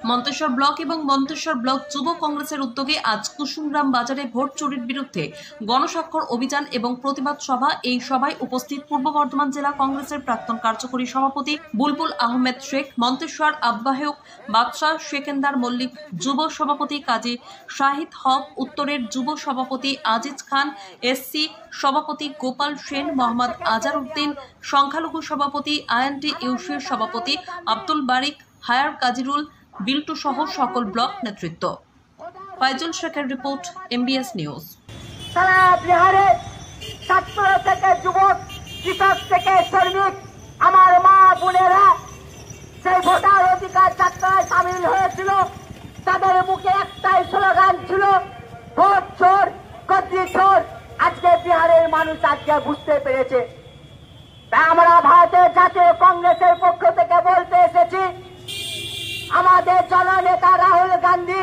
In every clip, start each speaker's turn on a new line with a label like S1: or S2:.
S1: Manteswar block এবং Manteswar block যুব কংগ্রেসের উদ্যোগে আজ কুসুমগ্রাম বাজারে ভোট চুরির বিরুদ্ধে গণস্বাক্ষর অভিযান এবং প্রতিবাদ সভা। এই সভায় উপস্থিত পূর্ব বর্ধমান জেলা কংগ্রেসের প্রাক্তন কার্যকরী সভাপতি বুলবুল আহমেদ শেখ, মন্তেশ্বর আহ্বায়ক বাদশাহ সেকেন্দার মল্লিক, যুব সভাপতি কাজী শাহিদ হক, উত্তরের যুব সভাপতি আজিজ খান, এসসি সভাপতি গোপাল সেন, মোহাম্মদ আজার উদ্দিন, সংখ্যালঘু সভাপতি আইএনটি ইউসির সভাপতি আব্দুল বারিক, হায়ার কাজিরুল, বিল্টু সহ সকল ব্লক নেতৃত্ব। ফাইজুল শেখের রিপোর্ট, এমবিএস নিউজ।
S2: সারা বিহারে ছাত্র থেকে যুবক, কৃষক থেকে শ্রমিক, আমার মা বোনেরা সেই ভোটার অধিকার যাত্রায় সামিল হয়েছিল। তাদের মুখে একটাই স্লোগান ছিল, ভোট চোর, গদ্দি চোর। আজকে বিহারের মানুষ আজকে বুঝতে পেরেছে। তাই আমরা ভারতের জাতীয় কংগ্রেসের পক্ষ থেকে বলতে এসেছি, আমাদের জননেতা রাহুল গান্ধী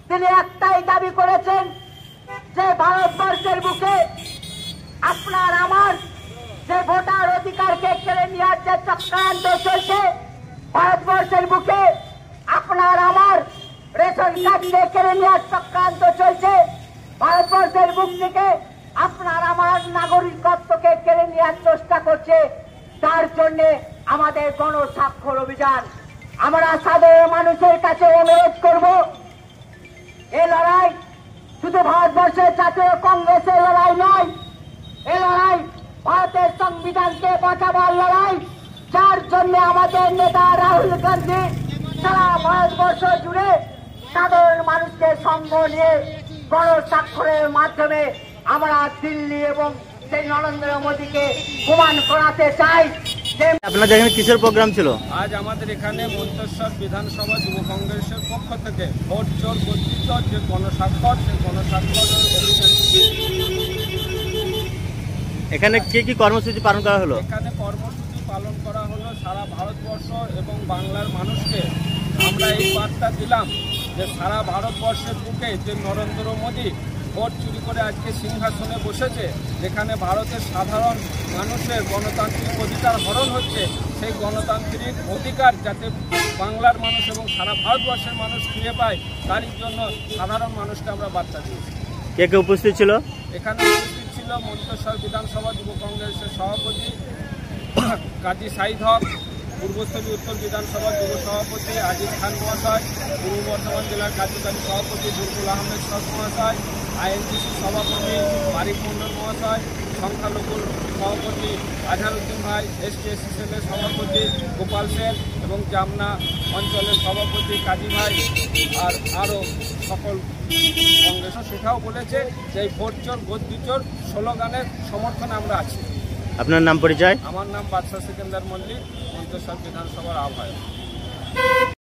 S2: তিনি একটাই দাবি করেছেন যে ভারতবর্ষের বুকে আপনার আমার যে ভোটার অধিকারকে কেড়ে নেওয়ার যে চক্রান্ত চলছে, ভারতবর্ষের বুকে আপনার আমার রেশন কার্ডকে কেড়ে নেওয়ার চক্রান্ত চলছে, ভারতবর্ষের বুক থেকে আপনার আমার নাগরিকত্বকে কেড়ে নেওয়ার চেষ্টা করছে। তার জন্য আমাদের গণস্বাক্ষর অভিযান। আমরা সাধারণ মানুষের কাছে অনুরোধ করব, এই লড়াই শুধু ভারতবর্ষের জাতীয় কংগ্রেসের লড়াই নয়, এই লড়াই ভারতের সংবিধানকে বাঁচাবার লড়াই, যার জন্য আমাদের নেতা রাহুল গান্ধী সারা ভারতবর্ষ জুড়ে সাধারণ মানুষকে সঙ্গ নিয়ে গণস্বাক্ষরের মাধ্যমে আমরা দিল্লি এবং সেই নরেন্দ্র মোদীকে প্রমাণ করাতে চাই।
S3: আপনাদের এখানে কিসের প্রোগ্রাম ছিল?
S4: আজ আমাদের এখানে মন্তেশ্বর বিধানসভা যুব কংগ্রেসের পক্ষ থেকে ভোট চোর গদ্দি চোর যে গণস্বাক্ষর, সেই গণস্বাক্ষর অভিযান।
S3: এখানে কি কর্মসূচি পালন করা হলো?
S4: এখানে কর্মসূচি পালন করা হলো সারা ভারতবর্ষ এবং বাংলার মানুষকে আমরা এই বার্তা দিলাম যে সারা ভারতবর্ষের বুকে যে নরেন্দ্র মোদী ভোট চুরি করে আজকে সিংহাসনে বসেছে, যেখানে ভারতের সাধারণ মানুষের গণতান্ত্রিক অধিকার হরণ হচ্ছে, সেই গণতান্ত্রিক অধিকার যাতে বাংলার মানুষ এবং সারা ভারতবর্ষের মানুষ ফিরে পায়, তারই জন্য সাধারণ মানুষকে আমরা বার্তা দিয়েছি।
S3: কে কে উপস্থিত ছিল?
S4: এখানে উপস্থিত ছিল মন্তেশ্বর বিধানসভা যুব কংগ্রেসের সভাপতি কাজী শাহিদ হক, পূর্বস্থলী উত্তর বিধানসভা যুব সভাপতি আজিজ খান মহাশয়, পূর্ব বর্ধমান জেলার কার্যকারী সভাপতি বুলবুল আহমেদ শেখ মহাশয়, আইএনটিসি সভাপতি বারিক মন্ডল মহাশয়, সংখ্যালঘুর সভাপতি আজহার উদ্দিন ভাই, এসটিএসসিএলের সভাপতি গোপাল সেন এবং জামনা অঞ্চলের সভাপতি কাজী ভাই, আর আরও সকল কংগ্রেস সেটাও বলেছে যে এই ভোট চোর গদ্দি চোর স্লোগানের সমর্থনে আমরা আছি।
S3: আপনার নাম পরিচয়?
S4: আমার নাম বাদশাহ সেকেন্দার মল্লিক, মন্তেশ্বর বিধানসভার আহ্বায়ক।